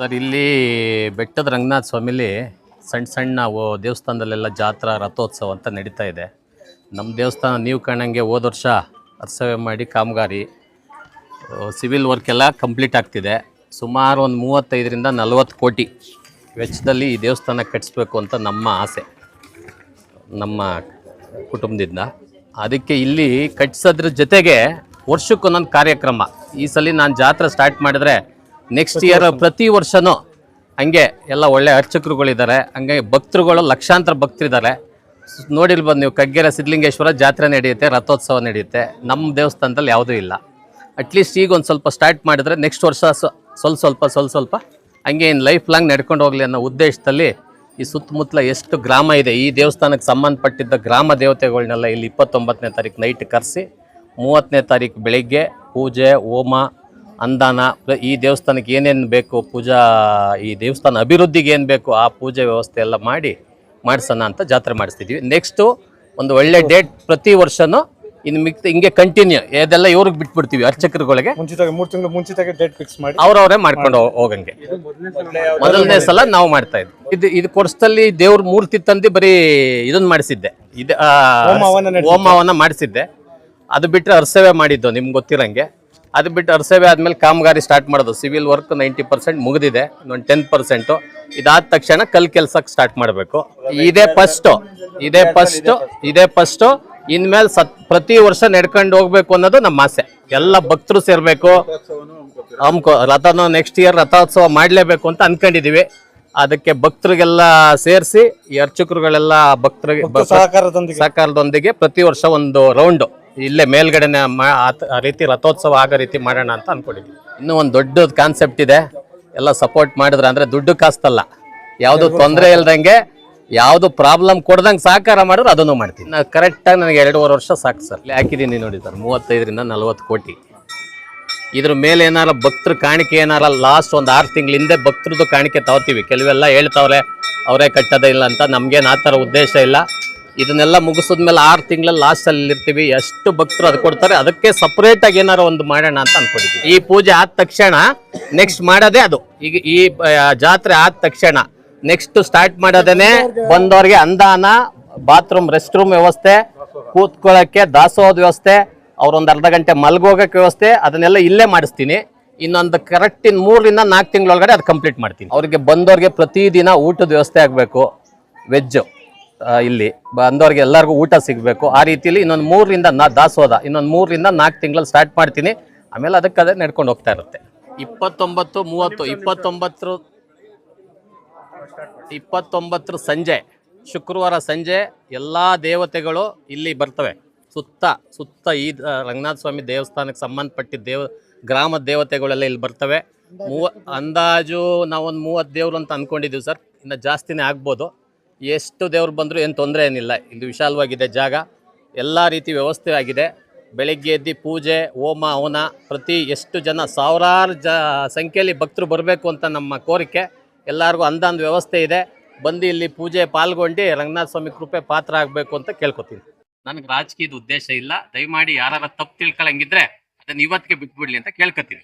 Sir ಇಲ್ಲಿ ಬೆಟ್ಟದ ರಂಗನಾಥ ಸ್ವಾಮಿಲಿ ಸಣ್ಣ ಸಣ್ಣ ದೇವಸ್ಥಾನದಲ್ಲೆಲ್ಲ ಜಾತ್ರಾ ರಥೋತ್ಸವ ಅಂತ ನಡೀತಾ ಇದೆ. ನಮ್ಮ ದೇವಸ್ಥಾನ ನೀವು ಕಾಣಂಗೆ ಹೋದ ವರ್ಷ ಅರ್ಸವೆ ಮಾಡಿ ಕಾಮಗಾರಿ ಸಿವಿಲ್ ವರ್ಕ್ ಎಲ್ಲ ಕಂಪ್ಲೀಟ್ ಆಗ್ತಿದೆ. ಸುಮಾರು ಒಂದು 35ರಿಂದ 40 ಕೋಟಿ ವೆಚ್ಚದಲ್ಲಿ ಈ ದೇವಸ್ಥಾನ ಕಟ್ಟಿಸ್ಬೇಕು ಅಂತ ನಮ್ಮ ಆಸೆ, ನಮ್ಮ ಕುಟುಂಬದಿಂದ. ಅದಕ್ಕೆ ಇಲ್ಲಿ ಕಟ್ಟಿಸೋದ್ರ ಜೊತೆಗೆ ವರ್ಷಕ್ಕೊಂದೊಂದು ಕಾರ್ಯಕ್ರಮ. ಈ ಸಲ ನಾನು ಜಾತ್ರೆ ಸ್ಟಾರ್ಟ್ ಮಾಡಿದ್ರೆ ನೆಕ್ಸ್ಟ್ ಇಯರ್ ಪ್ರತಿ ವರ್ಷನೂ ಹಂಗೆ ಎಲ್ಲ ಒಳ್ಳೆ ಅರ್ಚಕರುಗಳಿದ್ದಾರೆ, ಹಂಗೆ ಭಕ್ತರುಗಳು ಲಕ್ಷಾಂತರ ಭಕ್ತರಿದ್ದಾರೆ. ನೋಡಿರ್ಬೋದು ನೀವು, ಕಗ್ಗೆರೆ ಸಿದ್ಧಲಿಂಗೇಶ್ವರ ಜಾತ್ರೆ ನಡೆಯುತ್ತೆ, ರಥೋತ್ಸವ ನಡೆಯುತ್ತೆ. ನಮ್ಮ ದೇವಸ್ಥಾನದಲ್ಲಿ ಯಾವುದೂ ಇಲ್ಲ. ಅಟ್ಲೀಸ್ಟ್ ಈಗ ಒಂದು ಸ್ವಲ್ಪ ಸ್ಟಾರ್ಟ್ ಮಾಡಿದ್ರೆ ನೆಕ್ಸ್ಟ್ ವರ್ಷ ಸ್ವಲ್ಪ ಹಂಗೆ ಇನ್ನು ಲೈಫ್ ಲಾಂಗ್ ನಡ್ಕೊಂಡು ಹೋಗಲಿ ಅನ್ನೋ ಉದ್ದೇಶದಲ್ಲಿ ಈ ಸುತ್ತಮುತ್ತಲ ಎಷ್ಟು ಗ್ರಾಮ ಇದೆ, ಈ ದೇವಸ್ಥಾನಕ್ಕೆ ಸಂಬಂಧಪಟ್ಟಿದ್ದ ಗ್ರಾಮ ದೇವತೆಗಳನ್ನೆಲ್ಲ ಇಲ್ಲಿ 29ನೇ ತಾರೀಕು ನೈಟ್ ಕರೆಸಿ 30ನೇ ತಾರೀಕು ಬೆಳಗ್ಗೆ ಪೂಜೆ, ಹೋಮ, ಅನುದಾನ, ಈ ದೇವಸ್ಥಾನಕ್ಕೆ ಏನೇನು ಬೇಕು ಪೂಜಾ, ಈ ದೇವಸ್ಥಾನ ಅಭಿವೃದ್ಧಿಗೆ ಏನು ಬೇಕು ಆ ಪೂಜೆ ವ್ಯವಸ್ಥೆ ಎಲ್ಲ ಮಾಡಿಸೋಣ ಅಂತ ಜಾತ್ರೆ ಮಾಡಿಸ್ತಿದ್ವಿ. ನೆಕ್ಸ್ಟು ಒಂದು ಒಳ್ಳೆ ಡೇಟ್ ಪ್ರತಿ ವರ್ಷನೂ ಇನ್ನು ಹಿಂಗೆ ಕಂಟಿನ್ಯೂ ಇದೆಲ್ಲ ಇವ್ರಿಗೆ ಬಿಟ್ಬಿಡ್ತೀವಿ, ಅರ್ಚಕರುಗಳಿಗೆ ಮುಂಚಿತವಾಗಿ 3 ತಿಂಗಳು ಮುಂಚಿತವಾಗಿ ಡೇಟ್ ಫಿಕ್ಸ್ ಮಾಡಿ ಅವ್ರವರೇ ಮಾಡ್ಕೊಂಡು ಹೋಗಂಗೆ. ಮೊದಲನೇ ಸಲ ನಾವು ಮಾಡ್ತಾ ಇದ್ವಿ. ಇದು ಕೊರ್ಸದಲ್ಲಿ ದೇವ್ರ ಮೂರ್ತಿ ತಂದು ಬರೀ ಇದನ್ನ ಮಾಡಿಸಿದ್ದೆ, ಇದು ಹೋಮವನ್ನ ಮಾಡಿಸಿದ್ದೆ. ಅದು ಬಿಟ್ಟರೆ ಅರ್ಸೇವೆ ಮಾಡಿದ್ದು ನಿಮ್ಗೆ ಗೊತ್ತಿರಂಗೆ. ಅದು ಬಿಟ್ಟು ಅರ್ಸೇವೆ ಆದ್ಮೇಲೆ ಕಾಮಗಾರಿ ಸ್ಟಾರ್ಟ್ ಮಾಡೋದು. ಸಿವಿಲ್ ವರ್ಕ್ 90% ಮುಗಿದಿದೆ, ಇನ್ನೊಂದು 10%. ಇದಾದ ತಕ್ಷಣ ಕೆಲಸಕ್ಕೆ ಸ್ಟಾರ್ಟ್ ಮಾಡಬೇಕು. ಇದೇ ಫಸ್ಟು ಇನ್ಮೇಲೆ ಪ್ರತಿ ವರ್ಷ ನಡ್ಕೊಂಡು ಹೋಗ್ಬೇಕು ಅನ್ನೋದು ನಮ್ಮ ಆಸೆ. ಎಲ್ಲ ಭಕ್ತರು ಸೇರ್ಬೇಕು, ರಥನ ನೆಕ್ಸ್ಟ್ ಇಯರ್ ರಥೋತ್ಸವ ಮಾಡಲೇಬೇಕು ಅಂತ ಅನ್ಕೊಂಡಿದೀವಿ. ಅದಕ್ಕೆ ಭಕ್ತರಿಗೆಲ್ಲ ಸೇರಿಸಿ ಈ ಅರ್ಚಕರುಗಳೆಲ್ಲ ಭಕ್ತರಿಗೆ ಸಹಕಾರದೊಂದಿಗೆ ಪ್ರತಿ ವರ್ಷ ಒಂದು ರೌಂಡ್ ಇಲ್ಲೇ ಮೇಲ್ಗಡೆನೆ ಆ ರೀತಿ ರಥೋತ್ಸವ ಆಗೋ ರೀತಿ ಮಾಡೋಣ ಅಂತ ಅನ್ಕೊಂಡಿದ್ವಿ. ಇನ್ನೂ ಒಂದು ದೊಡ್ಡ ಕಾನ್ಸೆಪ್ಟ್ ಇದೆ, ಎಲ್ಲ ಸಪೋರ್ಟ್ ಮಾಡಿದ್ರೆ ಅಂದ್ರೆ ದುಡ್ಡು ಕಾಸ್ತಲ್ಲ, ಯಾವುದು ತೊಂದರೆ ಇಲ್ದಂಗೆ, ಯಾವುದು ಪ್ರಾಬ್ಲಮ್ ಕೊಡ್ದಂಗೆ ಸಹಕಾರ ಮಾಡಿದ್ರೆ ಅದನ್ನು ಮಾಡ್ತೀನಿ. ನಾನು ಕರೆಕ್ಟಾಗಿ ನನಗೆ 2.5 ವರ್ಷ ಸಾಕು ಸರ್. ಇಲ್ಲಿ ಹಾಕಿದ್ದೀನಿ ನೋಡಿ ಸರ್, 35ರಿಂದ 40 ಕೋಟಿ. ಇದ್ರ ಮೇಲೆ ಏನಾರ ಭಕ್ತರು ಕಾಣಿಕೆ ಏನಾರ ಲಾಸ್ಟ್ ಒಂದು 6 ತಿಂಗಳ ಹಿಂದೆ ಭಕ್ತರದ್ದು ಕಾಣಿಕೆ ತಗೋತೀವಿ. ಕೆಲವೆಲ್ಲ ಹೇಳ್ತಾವ್ರೆ ಅವರೇ ಕಟ್ಟೋದೇ ಇಲ್ಲ ಅಂತ, ನಮ್ಗೇನು ಆ ಥರ ಉದ್ದೇಶ ಇಲ್ಲ. ಇದನ್ನೆಲ್ಲ ಮುಗಿಸಿದ್ಮೇಲೆ 6 ತಿಂಗಳಲ್ಲಿ ಲಾಸ್ಟಲ್ಲಿ ಇರ್ತೀವಿ. ಎಷ್ಟು ಭಕ್ತರು ಅದು ಕೊಡ್ತಾರೆ ಅದಕ್ಕೆ ಸಪ್ರೇಟಾಗಿ ಏನಾರು ಒಂದು ಮಾಡೋಣ ಅಂತ ಅನ್ಕೊಂಡಿದ್ವಿ. ಈ ಪೂಜೆ ಆದ ತಕ್ಷಣ ನೆಕ್ಸ್ಟ್ ಮಾಡೋದೇ ಅದು. ಈಗ ಈ ಜಾತ್ರೆ ಆದ ತಕ್ಷಣ ನೆಕ್ಸ್ಟ್ ಸ್ಟಾರ್ಟ್ ಮಾಡೋದೇನೆ ಬಂದವ್ರಿಗೆ ಅನುದಾನ, ಬಾತ್ರೂಮ್, ರೆಸ್ಟ್ ರೂಮ್ ವ್ಯವಸ್ಥೆ, ಕೂತ್ಕೊಳ್ಳೋಕ್ಕೆ ದಾಸೋಹದ ವ್ಯವಸ್ಥೆ, ಅವ್ರೊಂದು ಅರ್ಧ ಗಂಟೆ ಮಲ್ಗೋಗಕ್ಕೆ ವ್ಯವಸ್ಥೆ, ಅದನ್ನೆಲ್ಲ ಇಲ್ಲೇ ಮಾಡಿಸ್ತೀನಿ. ಇನ್ನೊಂದು ಕರೆಕ್ಟ್ 3ರಿಂದ 4 ತಿಂಗಳೊಳಗಡೆ ಅದು ಕಂಪ್ಲೀಟ್ ಮಾಡ್ತೀನಿ. ಅವ್ರಿಗೆ ಬಂದವ್ರಿಗೆ ಪ್ರತಿದಿನ ಊಟದ ವ್ಯವಸ್ಥೆ ಆಗಬೇಕು, ವೆಜ್ಜು. ಇಲ್ಲಿ ಬಂದವ್ರಿಗೆ ಎಲ್ಲರಿಗೂ ಊಟ ಸಿಗಬೇಕು. ಆ ರೀತಿಯಲ್ಲಿ ಇನ್ನೊಂದು 3ರಿಂದ 4 ದಾಸೋಹ, ಇನ್ನೊಂದು 3ರಿಂದ 4 ತಿಂಗಳಲ್ಲಿ ಸ್ಟಾರ್ಟ್ ಮಾಡ್ತೀನಿ. ಆಮೇಲೆ ಅದಕ್ಕೆ ನಡ್ಕೊಂಡು ಹೋಗ್ತಾ ಇರುತ್ತೆ. 29 ಸಂಜೆ, ಶುಕ್ರವಾರ ಸಂಜೆ ಎಲ್ಲ ದೇವತೆಗಳು ಇಲ್ಲಿ ಬರ್ತವೆ. ಸುತ್ತ ಈ ರಂಗನಾಥ ಸ್ವಾಮಿ ದೇವಸ್ಥಾನಕ್ಕೆ ಸಂಬಂಧಪಟ್ಟಿದ್ದ ಗ್ರಾಮದ ದೇವತೆಗಳೆಲ್ಲ ಇಲ್ಲಿ ಬರ್ತವೆ. ಅಂದಾಜು ನಾವೊಂದು 30 ದೇವ್ರು ಅಂತ ಅಂದ್ಕೊಂಡಿದ್ದೀವಿ ಸರ್. ಇನ್ನು ಜಾಸ್ತಿನೇ ಆಗ್ಬೋದು. ಎಷ್ಟು ದೇವ್ರು ಬಂದರೂ ಏನು ತೊಂದರೆ ಏನಿಲ್ಲ. ಇಲ್ಲಿ ವಿಶಾಲವಾಗಿದೆ ಜಾಗ, ಎಲ್ಲ ರೀತಿ ವ್ಯವಸ್ಥೆ ಆಗಿದೆ. ಬೆಳಗ್ಗೆ ಎದ್ದು ಪೂಜೆ, ಹೋಮ, ಹವನ, ಪ್ರತಿ ಎಷ್ಟು ಜನ ಸಾವಿರಾರು ಸಂಖ್ಯೆಯಲ್ಲಿ ಭಕ್ತರು ಬರಬೇಕು ಅಂತ ನಮ್ಮ ಕೋರಿಕೆ. ಎಲ್ಲರಿಗೂ ಅನುದಾನದ ವ್ಯವಸ್ಥೆ ಇದೆ. ಬಂದು ಇಲ್ಲಿ ಪೂಜೆ ಪಾಲ್ಗೊಂಡು ರಂಗನಾಥ ಸ್ವಾಮಿ ಕೃಪೆ ಪಾತ್ರ ಆಗಬೇಕು ಅಂತ ಕೇಳ್ಕೊತೀನಿ. ನನಗೆ ರಾಜಕೀಯದ ಉದ್ದೇಶ ಇಲ್ಲ. ದಯಮಾಡಿ ಯಾರು ತಪ್ಪು ತಿಳ್ಕೊಳ್ಳಂಗಿದ್ರೆ ಅದನ್ನು ಇವತ್ತಿಗೆ ಬಿಟ್ಬಿಡ್ಲಿ ಅಂತ ಕೇಳ್ಕೊತೀನಿ.